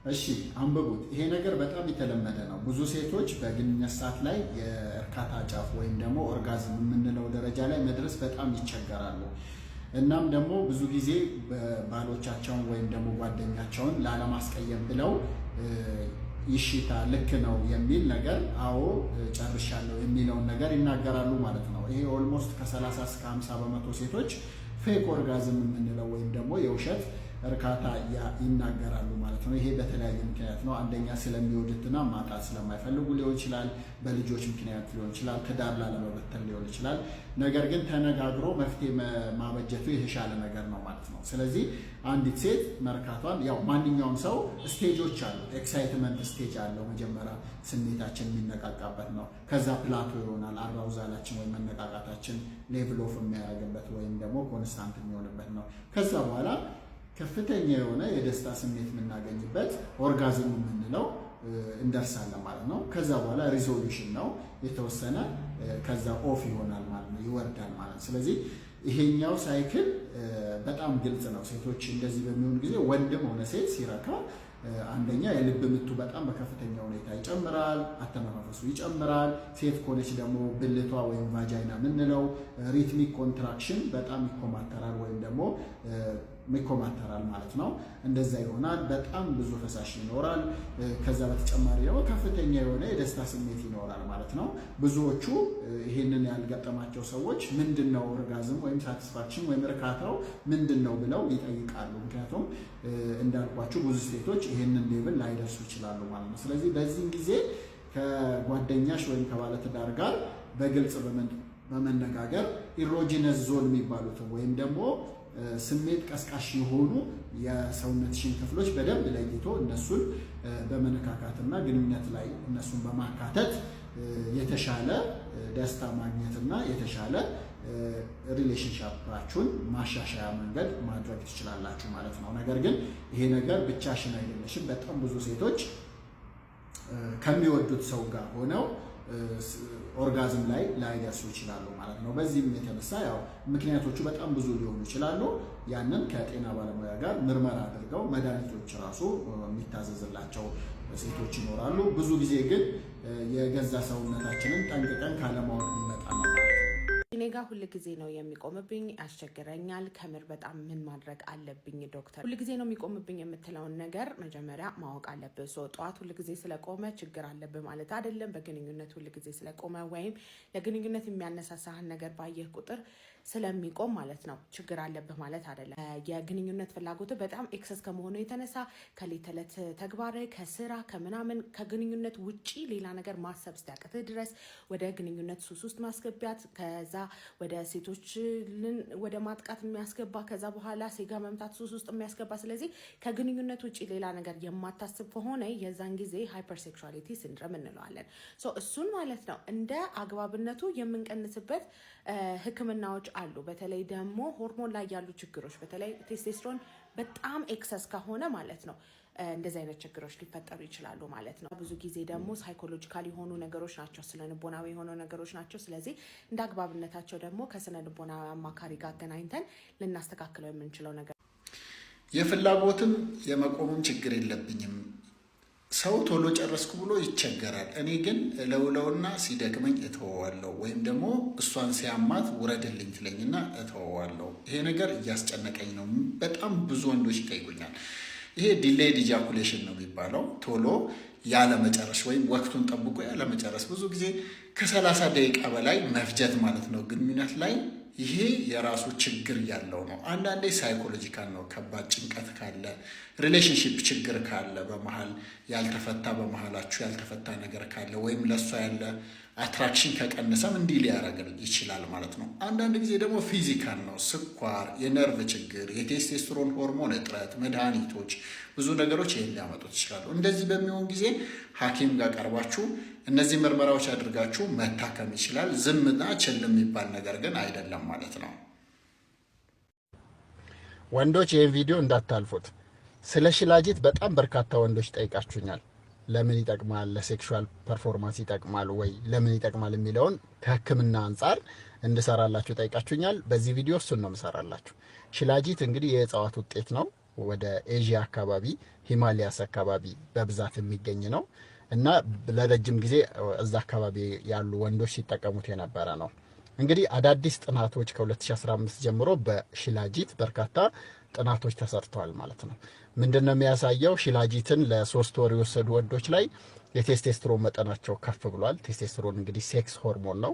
እሺ አንብቡት። ይሄ ነገር በጣም የተለመደ ነው። ብዙ ሴቶች በግንኙነት ሰዓት ላይ የእርካታ ጫፍ ወይም ደግሞ ኦርጋዝም የምንለው ደረጃ ላይ መድረስ በጣም ይቸገራሉ። እናም ደግሞ ብዙ ጊዜ ባሎቻቸውን ወይም ደግሞ ጓደኛቸውን ላለማስቀየም ብለው ይሽታ ልክ ነው የሚል ነገር አዎ ጨርሻለሁ የሚለውን ነገር ይናገራሉ ማለት ነው። ይሄ ኦልሞስት ከ30 እስከ 50% ሴቶች ፌክ ኦርጋዝም የምንለው ወይም ደግሞ የውሸት እርካታ ይናገራሉ ማለት ነው። ይሄ በተለያየ ምክንያት ነው። አንደኛ ስለሚወዱትና ማጣት ስለማይፈልጉ ሊሆን ይችላል። በልጆች ምክንያት ሊሆን ይችላል። ትዳር ላለመበተን ሊሆን ይችላል። ነገር ግን ተነጋግሮ መፍትሄ ማበጀቱ የተሻለ ነገር ነው ማለት ነው። ስለዚህ አንዲት ሴት መርካቷን ያው ማንኛውም ሰው ስቴጆች አሉ። ኤክሳይትመንት ስቴጅ አለው። መጀመሪያ ስሜታችን የሚነቃቃበት ነው። ከዛ ፕላቶ ይሆናል። አራውዛላችን ወይም መነቃቃታችን ሌቭል ኦፍ የሚያደርግበት ወይም ደግሞ ኮንስታንት የሚሆንበት ነው። ከዛ በኋላ ከፍተኛ የሆነ የደስታ ስሜት የምናገኝበት ኦርጋዝም የምንለው እንደርሳለን ማለት ነው። ከዛ በኋላ ሪዞሉሽን ነው የተወሰነ ከዛ ኦፍ ይሆናል ማለት ነው፣ ይወርዳል ማለት ነው። ስለዚህ ይሄኛው ሳይክል በጣም ግልጽ ነው። ሴቶች እንደዚህ በሚሆን ጊዜ ወንድም ሆነ ሴት ሲረካ አንደኛ የልብ ምቱ በጣም በከፍተኛ ሁኔታ ይጨምራል፣ አተነፋፈሱ ይጨምራል። ሴት ከሆነች ደግሞ ብልቷ ወይም ቫጃይና የምንለው ሪትሚክ ኮንትራክሽን በጣም ይኮማተራል ወይም ደግሞ ይኮማተራል ማለት ነው። እንደዛ ይሆናል። በጣም ብዙ ፈሳሽ ይኖራል። ከዛ በተጨማሪ ደግሞ ከፍተኛ የሆነ የደስታ ስሜት ይኖራል ማለት ነው። ብዙዎቹ ይሄንን ያልገጠማቸው ሰዎች ምንድነው ኦርጋዝም ወይም ሳቲስፋክሽን ወይም እርካታው ምንድነው ብለው ይጠይቃሉ። ምክንያቱም እንዳልኳችሁ ብዙ ሴቶች ይሄንን ሌቭል ላይደርሱ ይችላሉ ማለት ነው። ስለዚህ በዚህ ጊዜ ከጓደኛሽ ወይም ከባለትዳር ጋር በግልጽ በመነጋገር ኢሮጂነስ ዞን የሚባሉት ወይም ደግሞ ስሜት ቀስቃሽ የሆኑ የሰውነትሽን ክፍሎች በደንብ ለይቶ እነሱን በመነካካትና ግንኙነት ላይ እነሱን በማካተት የተሻለ ደስታ ማግኘትና የተሻለ ሪሌሽንሺፓችሁን ማሻሻያ መንገድ ማድረግ ትችላላችሁ ማለት ነው። ነገር ግን ይሄ ነገር ብቻሽን አይደለሽም። በጣም ብዙ ሴቶች ከሚወዱት ሰው ጋር ሆነው ኦርጋዝም ላይ ላይደርሱ ይችላሉ ማለት ነው። በዚህም የተነሳ ያው ምክንያቶቹ በጣም ብዙ ሊሆኑ ይችላሉ። ያንን ከጤና ባለሙያ ጋር ምርመራ አድርገው መድኃኒቶች ራሱ የሚታዘዝላቸው ሴቶች ይኖራሉ። ብዙ ጊዜ ግን የገዛ ሰውነታችንን ጠንቅቀን ካለማወቅ የሚመጣ ነው። እኔ ጋር ሁሉ ጊዜ ነው የሚቆምብኝ፣ ያስቸግረኛል። ከምር በጣም ምን ማድረግ አለብኝ ዶክተር? ሁሉ ጊዜ ነው የሚቆምብኝ የምትለውን ነገር መጀመሪያ ማወቅ አለብህ። ጠዋት ሁሉ ጊዜ ስለቆመ ችግር አለብህ ማለት አይደለም። በግንኙነት ሁሉ ጊዜ ስለቆመ ወይም ለግንኙነት የሚያነሳሳህን ነገር ባየህ ቁጥር ስለሚቆም ማለት ነው ችግር አለብህ ማለት አይደለም። የግንኙነት ፍላጎት በጣም ኤክሰስ ከመሆኑ የተነሳ ከሌት ተዕለት ተግባር ከስራ ከምናምን ከግንኙነት ውጪ ሌላ ነገር ማሰብ እስኪያቅትህ ድረስ ወደ ግንኙነት ሱስ ውስጥ ማስገቢያት፣ ከዛ ወደ ሴቶች ወደ ማጥቃት የሚያስገባ፣ ከዛ በኋላ ሴጋ መምታት ሱስ ውስጥ የሚያስገባ። ስለዚህ ከግንኙነት ውጪ ሌላ ነገር የማታስብ ከሆነ የዛን ጊዜ ሃይፐርሴክሹዋሊቲ ሲንድረም እንለዋለን። እሱን ማለት ነው እንደ አግባብነቱ የምንቀንስበት ህክምናዎች አሉ። በተለይ ደግሞ ሆርሞን ላይ ያሉ ችግሮች፣ በተለይ ቴስቴስትሮን በጣም ኤክሰስ ከሆነ ማለት ነው እንደዚህ አይነት ችግሮች ሊፈጠሩ ይችላሉ ማለት ነው። ብዙ ጊዜ ደግሞ ሳይኮሎጂካል የሆኑ ነገሮች ናቸው፣ ስነ ልቦናዊ የሆኑ ነገሮች ናቸው። ስለዚህ እንደ አግባብነታቸው ደግሞ ከስነ ልቦናዊ አማካሪ ጋር አገናኝተን ልናስተካክለው የምንችለው ነገር። የፍላጎትም የመቆምም ችግር የለብኝም። ሰው ቶሎ ጨረስኩ ብሎ ይቸገራል። እኔ ግን ለውለውና ሲደክመኝ እተወዋለሁ፣ ወይም ደግሞ እሷን ሲያማት ውረድልኝ ትለኝና እተወዋለሁ። ይሄ ነገር እያስጨነቀኝ ነው። በጣም ብዙ ወንዶች ይጠይቁኛል። ይሄ ዲሌይድ ኢጃኩሌሽን ነው የሚባለው። ቶሎ ያለመጨረስ ወይም ወቅቱን ጠብቆ ያለመጨረስ፣ ብዙ ጊዜ ከ30 ደቂቃ በላይ መፍጀት ማለት ነው ግንኙነት ላይ። ይሄ የራሱ ችግር ያለው ነው። አንዳንዴ ሳይኮሎጂካል ነው። ከባድ ጭንቀት ካለ፣ ሪሌሽንሺፕ ችግር ካለ፣ በመሀል ያልተፈታ በመሀላችሁ ያልተፈታ ነገር ካለ፣ ወይም ለእሷ ያለ አትራክሽን ከቀነሰም እንዲህ ሊያደርግ ይችላል ማለት ነው። አንዳንድ ጊዜ ደግሞ ፊዚካል ነው። ስኳር፣ የነርቭ ችግር፣ የቴስቴስትሮን ሆርሞን እጥረት፣ መድኃኒቶች፣ ብዙ ነገሮች ይህን ሊያመጡት ይችላሉ። እንደዚህ በሚሆን ጊዜ ሐኪም ጋር ቀርባችሁ እነዚህ ምርመራዎች አድርጋችሁ መታከም ይችላል። ዝምና ችል የሚባል ነገር ግን አይደለም ማለት ነው። ወንዶች ይህን ቪዲዮ እንዳታልፉት። ስለ ሽላጂት በጣም በርካታ ወንዶች ጠይቃችሁኛል። ለምን ይጠቅማል፣ ለሴክሹዋል ፐርፎርማንስ ይጠቅማል ወይ፣ ለምን ይጠቅማል የሚለውን ከህክምና አንጻር እንድሰራላችሁ ጠይቃችሁኛል። በዚህ ቪዲዮ እሱን ነው የምሰራላችሁ። ሽላጂት እንግዲህ የእጽዋት ውጤት ነው ወደ ኤዥያ አካባቢ ሂማሊያስ አካባቢ በብዛት የሚገኝ ነው እና ለረጅም ጊዜ እዛ አካባቢ ያሉ ወንዶች ሲጠቀሙት የነበረ ነው። እንግዲህ አዳዲስ ጥናቶች ከ2015 ጀምሮ በሽላጂት በርካታ ጥናቶች ተሰርተዋል ማለት ነው። ምንድነው የሚያሳየው? ሽላጂትን ለ3 ወር የወሰዱ ወንዶች ላይ የቴስቴስትሮን መጠናቸው ከፍ ብሏል። ቴስቴስትሮን እንግዲህ ሴክስ ሆርሞን ነው፣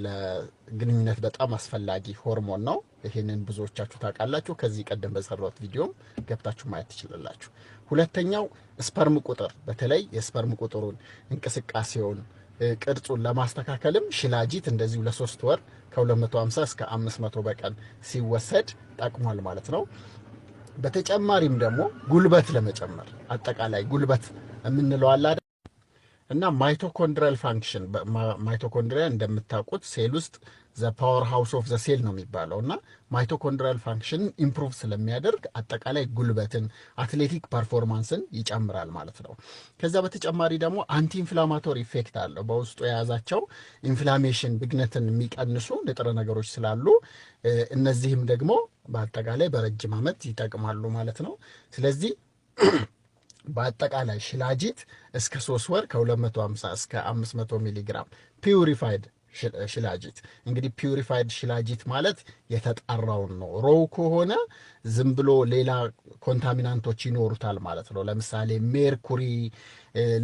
ለግንኙነት በጣም አስፈላጊ ሆርሞን ነው። ይሄንን ብዙዎቻችሁ ታውቃላችሁ። ከዚህ ቀደም በሰራሁት ቪዲዮም ገብታችሁ ማየት ትችላላችሁ። ሁለተኛው ስፐርም ቁጥር፣ በተለይ የስፐርም ቁጥሩን እንቅስቃሴውን ቅርጹን ለማስተካከልም ሽላጂት እንደዚሁ ለ3 ወር ከ250 እስከ 500 በቀን ሲወሰድ ጠቅሟል ማለት ነው። በተጨማሪም ደግሞ ጉልበት ለመጨመር አጠቃላይ ጉልበት የምንለው አለ እና ማይቶኮንድሪያል ፋንክሽን፣ ማይቶኮንድሪያ እንደምታውቁት ሴል ውስጥ ዘ ፓወር ሃውስ ኦፍ ዘ ሴል ነው የሚባለው እና ማይቶኮንድሪያል ፋንክሽን ኢምፕሩቭ ስለሚያደርግ አጠቃላይ ጉልበትን፣ አትሌቲክ ፐርፎርማንስን ይጨምራል ማለት ነው። ከዛ በተጨማሪ ደግሞ አንቲ ኢንፍላማቶሪ ኢፌክት አለው። በውስጡ የያዛቸው ኢንፍላሜሽን፣ ብግነትን የሚቀንሱ ንጥረ ነገሮች ስላሉ እነዚህም ደግሞ በአጠቃላይ በረጅም ዓመት ይጠቅማሉ ማለት ነው። ስለዚህ በአጠቃላይ ሽላጂት እስከ 3 ወር ከ250 እስከ 500 ሚሊግራም ፒዩሪፋይድ ሽላጂት። እንግዲህ ፒዩሪፋይድ ሽላጂት ማለት የተጣራውን ነው። ሮው ከሆነ ዝም ብሎ ሌላ ኮንታሚናንቶች ይኖሩታል ማለት ነው። ለምሳሌ ሜርኩሪ፣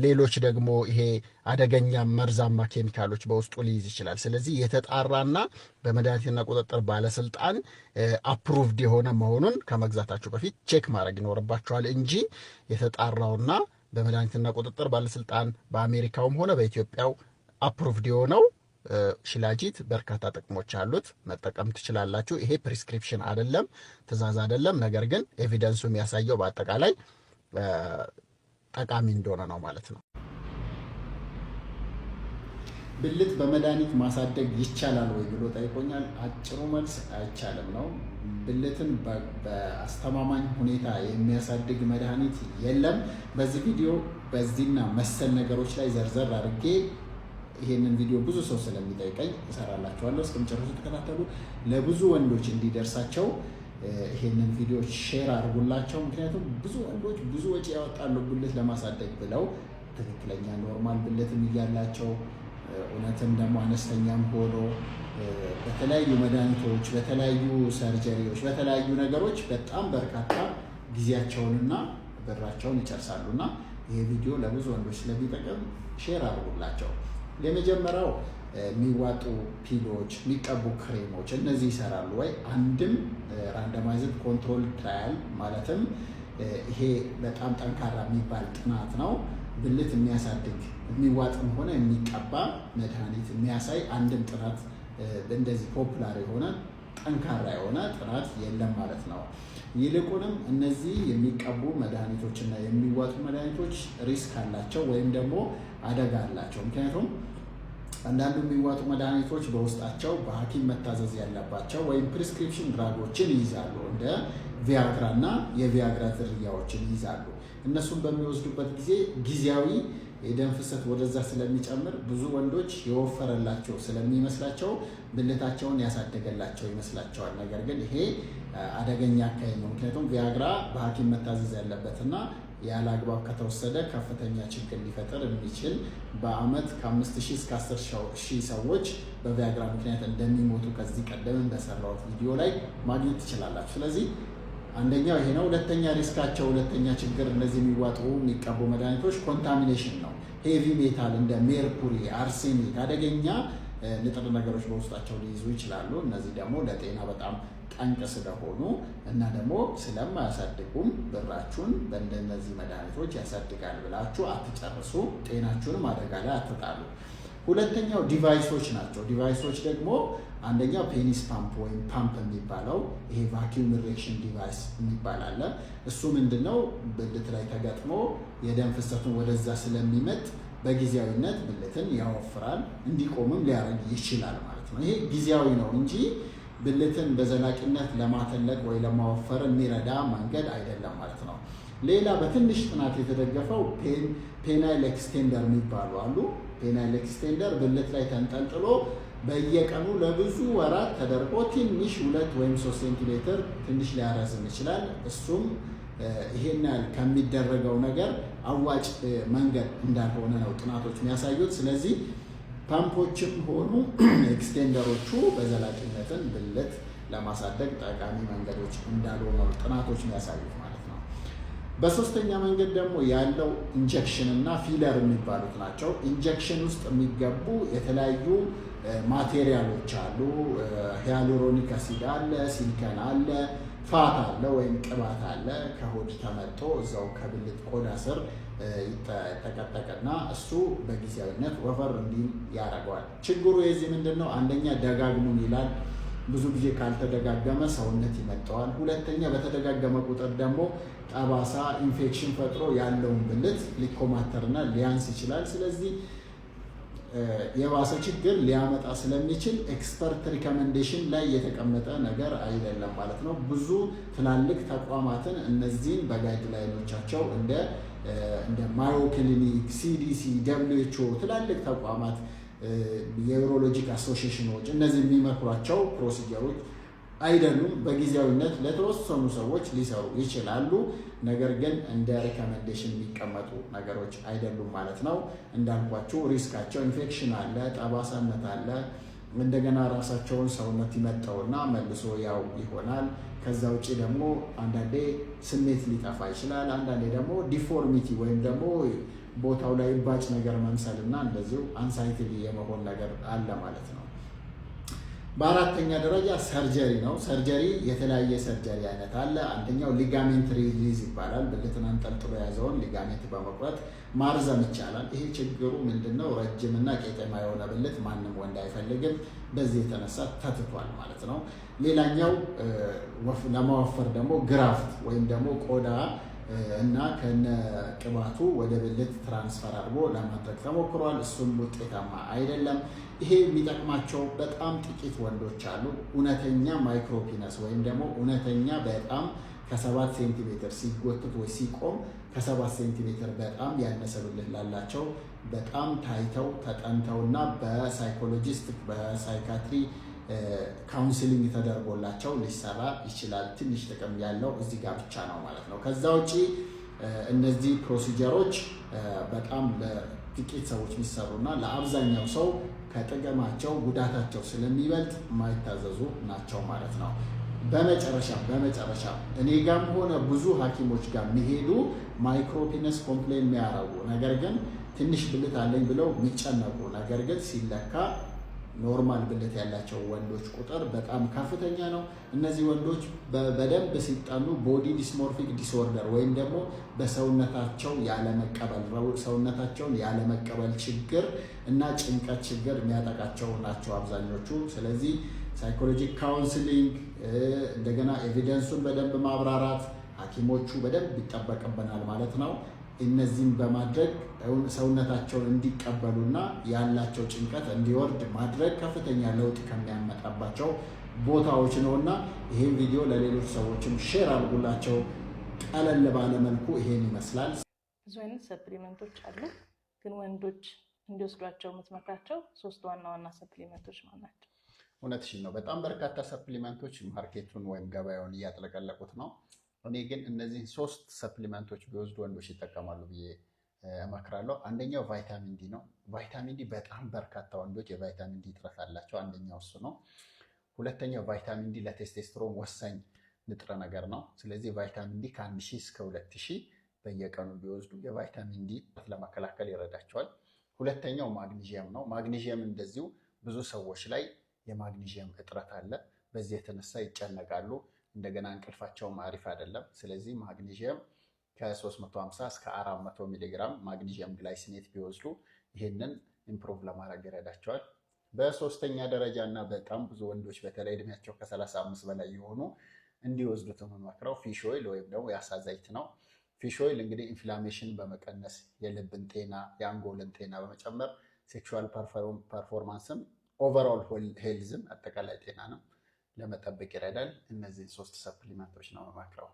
ሌሎች ደግሞ ይሄ አደገኛ መርዛማ ኬሚካሎች በውስጡ ሊይዝ ይችላል። ስለዚህ የተጣራና በመድኃኒትና ቁጥጥር ባለስልጣን አፕሩቭድ የሆነ መሆኑን ከመግዛታችሁ በፊት ቼክ ማድረግ ይኖርባችኋል እንጂ የተጣራውና በመድኃኒትና ቁጥጥር ባለስልጣን በአሜሪካውም ሆነ በኢትዮጵያው አፕሩቭድ የሆነው ሽላጂት በርካታ ጥቅሞች አሉት። መጠቀም ትችላላችሁ። ይሄ ፕሪስክሪፕሽን አይደለም፣ ትእዛዝ አይደለም። ነገር ግን ኤቪደንሱ የሚያሳየው በአጠቃላይ ጠቃሚ እንደሆነ ነው ማለት ነው። ብልት በመድኃኒት ማሳደግ ይቻላል ወይ ብሎ ጠይቆኛል። አጭሩ መልስ አይቻልም ነው። ብልትን በአስተማማኝ ሁኔታ የሚያሳድግ መድኃኒት የለም። በዚህ ቪዲዮ በዚህና መሰል ነገሮች ላይ ዘርዘር አድርጌ ይሄንን ቪዲዮ ብዙ ሰው ስለሚጠይቀኝ እሰራላችኋለሁ። እስከመጨረሻው ተከታተሉ። ለብዙ ወንዶች እንዲደርሳቸው ይሄንን ቪዲዮ ሼር አድርጉላቸው። ምክንያቱም ብዙ ወንዶች ብዙ ወጪ ያወጣሉ ብልት ለማሳደግ ብለው ትክክለኛ ኖርማል ብልትም እያላቸው እውነትም ደግሞ አነስተኛም ሆኖ በተለያዩ መድኃኒቶች፣ በተለያዩ ሰርጀሪዎች፣ በተለያዩ ነገሮች በጣም በርካታ ጊዜያቸውንና ብራቸውን ይጨርሳሉና ይሄ ቪዲዮ ለብዙ ወንዶች ስለሚጠቅም ሼር አድርጉላቸው። የመጀመሪያው የሚዋጡ ፒሎች፣ የሚቀቡ ክሬሞች እነዚህ ይሰራሉ ወይ? አንድም ራንደማይዝድ ኮንትሮል ትራያል ማለትም ይሄ በጣም ጠንካራ የሚባል ጥናት ነው። ብልት የሚያሳድግ የሚዋጥም ሆነ የሚቀባ መድኃኒት የሚያሳይ አንድም ጥናት እንደዚህ ፖፑላር የሆነ ጠንካራ የሆነ ጥናት የለም ማለት ነው። ይልቁንም እነዚህ የሚቀቡ መድኃኒቶችና የሚዋጡ መድኃኒቶች ሪስክ አላቸው ወይም ደግሞ አደጋ አላቸው። ምክንያቱም አንዳንዱ የሚዋጡ መድኃኒቶች በውስጣቸው በሐኪም መታዘዝ ያለባቸው ወይም ፕሪስክሪፕሽን ድራጎችን ይይዛሉ። እንደ ቪያግራ እና የቪያግራ ዝርያዎችን ይይዛሉ። እነሱን በሚወስዱበት ጊዜ ጊዜያዊ የደም ፍሰት ወደዛ ስለሚጨምር ብዙ ወንዶች የወፈረላቸው ስለሚመስላቸው ብልታቸውን ያሳደገላቸው ይመስላቸዋል። ነገር ግን ይሄ አደገኛ አካሄድ ነው። ምክንያቱም ቪያግራ በሐኪም መታዘዝ ያለበትና ያለ አግባብ ከተወሰደ ከፍተኛ ችግር ሊፈጥር የሚችል በአመት ከ5,000 እስከ 10,000 ሰዎች በቪያግራ ምክንያት እንደሚሞቱ ከዚህ ቀደም በሰራሁት ቪዲዮ ላይ ማግኘት ትችላላችሁ። ስለዚህ አንደኛው ይሄ ነው። ሁለተኛ ሪስካቸው፣ ሁለተኛ ችግር እነዚህ የሚዋጡ የሚቀቡ መድኃኒቶች ኮንታሚኔሽን ነው። ሄቪ ሜታል እንደ ሜርኩሪ፣ አርሴኒክ አደገኛ ንጥረ ነገሮች በውስጣቸው ሊይዙ ይችላሉ። እነዚህ ደግሞ ለጤና በጣም ጠንቅ ስለሆኑ እና ደግሞ ስለማያሳድጉም ብራችሁን በእንደነዚህ መድኃኒቶች ያሳድጋል ብላችሁ አትጨርሱ። ጤናችሁንም አደጋ ላይ አትጣሉ። ሁለተኛው ዲቫይሶች ናቸው። ዲቫይሶች ደግሞ አንደኛው ፔኒስ ፓምፕ ወይም ፓምፕ የሚባለው ይሄ ቫኪዩም ኢሬክሽን ዲቫይስ የሚባል አለ። እሱ ምንድነው? ብልት ላይ ተገጥሞ የደም ፍሰቱን ወደዛ ስለሚመጥ በጊዜያዊነት ብልትን ያወፍራል፣ እንዲቆምም ሊያደርግ ይችላል ማለት ነው። ይሄ ጊዜያዊ ነው እንጂ ብልትን በዘላቂነት ለማተለቅ ወይ ለማወፈር የሚረዳ መንገድ አይደለም ማለት ነው። ሌላ በትንሽ ጥናት የተደገፈው ፔናይል ኤክስቴንደር የሚባሉ አሉ። ፔናይል ኤክስቴንደር ብልት ላይ ተንጠልጥሎ በየቀኑ ለብዙ ወራት ተደርጎ ትንሽ 2 ወይም 3 ሴንቲሜትር ትንሽ ሊያረዝም ይችላል። እሱም ይሄን ያህል ከሚደረገው ነገር አዋጭ መንገድ እንዳልሆነ ነው ጥናቶች የሚያሳዩት። ስለዚህ ፓምፖችም ሆኑ ኤክስቴንደሮቹ በዘላቂነትን ብልት ለማሳደግ ጠቃሚ መንገዶች እንዳልሆኑ ጥናቶች የሚያሳዩት ማለት ነው። በሶስተኛ መንገድ ደግሞ ያለው ኢንጀክሽን እና ፊለር የሚባሉት ናቸው። ኢንጀክሽን ውስጥ የሚገቡ የተለያዩ ማቴሪያሎች አሉ። ሂያሉሮኒክ አሲድ አለ፣ ሲሊከን አለ፣ ፋት አለ ወይም ቅባት አለ። ከሆድ ተመርጦ እዛው ከብልት ቆዳ ስር ተቀጠቀና እሱ በጊዜያዊነት ወፈር እንዲል ያደርገዋል። ችግሩ የዚህ ምንድን ነው? አንደኛ ደጋግሙን ይላል። ብዙ ጊዜ ካልተደጋገመ ሰውነት ይመጣዋል። ሁለተኛ በተደጋገመ ቁጥር ደግሞ ጠባሳ፣ ኢንፌክሽን ፈጥሮ ያለውን ብልት ሊኮማተርና ሊያንስ ይችላል። ስለዚህ የባሰ ችግር ሊያመጣ ስለሚችል ኤክስፐርት ሪኮሜንዴሽን ላይ የተቀመጠ ነገር አይደለም ማለት ነው። ብዙ ትላልቅ ተቋማትን እነዚህን በጋይድላይኖቻቸው እንደ ማዮ ክሊኒክ፣ ሲዲሲ፣ ደብሊውኤችኦ ትላልቅ ተቋማት የዩሮሎጂክ አሶሲዬሽኖች እነዚህ የሚመክሯቸው ፕሮሲጀሮች አይደሉም። በጊዜያዊነት ለተወሰኑ ሰዎች ሊሰሩ ይችላሉ፣ ነገር ግን እንደ ሪኮሜንዴሽን የሚቀመጡ ነገሮች አይደሉም ማለት ነው። እንዳልኳችሁ ሪስካቸው ኢንፌክሽን አለ፣ ጠባሳነት አለ። እንደገና ራሳቸውን ሰውነት ይመጣውና መልሶ ያው ይሆናል። ከዛ ውጭ ደግሞ አንዳንዴ ስሜት ሊጠፋ ይችላል። አንዳንዴ ደግሞ ዲፎርሚቲ ወይም ደግሞ ቦታው ላይ ባጭ ነገር መምሰልና እንደዚሁ አንሳይቲ የመሆን ነገር አለ ማለት ነው። በአራተኛ ደረጃ ሰርጀሪ ነው። ሰርጀሪ የተለያየ ሰርጀሪ አይነት አለ። አንደኛው ሊጋሜንት ሪሊዝ ይባላል። ብልትን አንጠልጥሎ የያዘውን ሊጋሜንት በመቁረጥ ማርዘም ይቻላል። ይሄ ችግሩ ምንድነው? ረጅምና ቄጠማ የሆነ ብልት ማንም ወንድ አይፈልግም። በዚህ የተነሳ ተትቷል ማለት ነው። ሌላኛው ለማወፈር ደግሞ ግራፍት ወይም ደግሞ ቆዳ እና ከነ ቅባቱ ወደ ብልት ትራንስፈር አድርጎ ለማድረግ ተሞክሯል። እሱም ውጤታማ አይደለም። ይሄ የሚጠቅማቸው በጣም ጥቂት ወንዶች አሉ። እውነተኛ ማይክሮፒነስ ወይም ደግሞ እውነተኛ በጣም ከ7 ሴንቲሜትር ሲጎትት ወይ ሲቆም ከ7 ሴንቲሜትር በጣም ያነሰ ብልት ላላቸው በጣም ታይተው ተጠንተውና በሳይኮሎጂስት በሳይካትሪ ካውንስሊንግ ተደርጎላቸው ሊሰራ ይችላል። ትንሽ ጥቅም ያለው እዚህ ጋር ብቻ ነው ማለት ነው። ከዛ ውጪ እነዚህ ፕሮሲጀሮች በጣም ለጥቂት ሰዎች የሚሰሩና ለአብዛኛው ሰው ከጥቅማቸው ጉዳታቸው ስለሚበልጥ የማይታዘዙ ናቸው ማለት ነው። በመጨረሻ እኔ ጋም ሆነ ብዙ ሐኪሞች ጋር የሚሄዱ ማይክሮፒነስ ኮምፕሌን የሚያደርጉ ነገር ግን ትንሽ ብልት አለኝ ብለው የሚጨነቁ ነገር ግን ሲለካ ኖርማል ብልት ያላቸው ወንዶች ቁጥር በጣም ከፍተኛ ነው። እነዚህ ወንዶች በደንብ ሲጠኑ ቦዲ ዲስሞርፊክ ዲስኦርደር ወይም ደግሞ በሰውነታቸው ሰውነታቸውን ያለመቀበል ችግር እና ጭንቀት ችግር የሚያጠቃቸው ናቸው አብዛኞቹ። ስለዚህ ሳይኮሎጂክ ካውንስሊንግ እንደገና ኤቪደንሱን በደንብ ማብራራት ሐኪሞቹ በደንብ ይጠበቅብናል ማለት ነው። እነዚህን በማድረግ ሰውነታቸውን እንዲቀበሉና ያላቸው ጭንቀት እንዲወርድ ማድረግ ከፍተኛ ለውጥ ከሚያመጣባቸው ቦታዎች ነውና ይሄን ቪዲዮ ለሌሎች ሰዎችም ሼር አድርጉላቸው። ቀለል ባለ መልኩ ይሄን ይመስላል። ብዙ አይነት ሰፕሊመንቶች አሉ፣ ግን ወንዶች እንዲወስዷቸው የምትመክራቸው 3 ዋና ዋና ሰፕሊመንቶች ማለት ናቸው? እውነትሽን ነው። በጣም በርካታ ሰፕሊመንቶች ማርኬቱን ወይም ገበያውን እያጥለቀለቁት ነው። እኔ ግን እነዚህ 3 ሰፕሊመንቶች ቢወስዱ ወንዶች ይጠቀማሉ ብዬ እመክራለሁ። አንደኛው ቫይታሚን ዲ ነው። ቫይታሚን ዲ በጣም በርካታ ወንዶች የቫይታሚን ዲ እጥረት አላቸው። አንደኛው እሱ ነው። ሁለተኛው ቫይታሚን ዲ ለቴስቴስትሮን ወሳኝ ንጥረ ነገር ነው። ስለዚህ ቫይታሚን ዲ ከ1000 እስከ 2000 በየቀኑ ቢወስዱ የቫይታሚን ዲ ለመከላከል ይረዳቸዋል። ሁለተኛው ማግኒዥየም ነው። ማግኒዥየም እንደዚሁ ብዙ ሰዎች ላይ የማግኒዥየም እጥረት አለ። በዚህ የተነሳ ይጨነቃሉ። እንደገና እንቅልፋቸውም አሪፍ አይደለም። ስለዚህ ማግኒዥየም ከ350 እስከ 400 ሚሊግራም ማግኒዥየም ግላይሲኔት ቢወስዱ ይህንን ኢምፕሩቭ ለማድረግ ይረዳቸዋል። በሶስተኛ ደረጃ እና በጣም ብዙ ወንዶች በተለይ እድሜያቸው ከ35 በላይ የሆኑ እንዲወስዱት የምመክረው ፊሽ ኦይል ወይም ደግሞ የአሳ ዘይት ነው። ፊሽ ኦይል እንግዲህ ኢንፍላሜሽን በመቀነስ የልብን ጤና የአንጎልን ጤና በመጨመር ሴክሹዋል ፐርፎርማንስም ኦቨርኦል ሄልዝም አጠቃላይ ጤና ነው ለመጠበቅ ይረዳል። እነዚህ 3 ሰፕሊመንቶች ነው የምመክረው።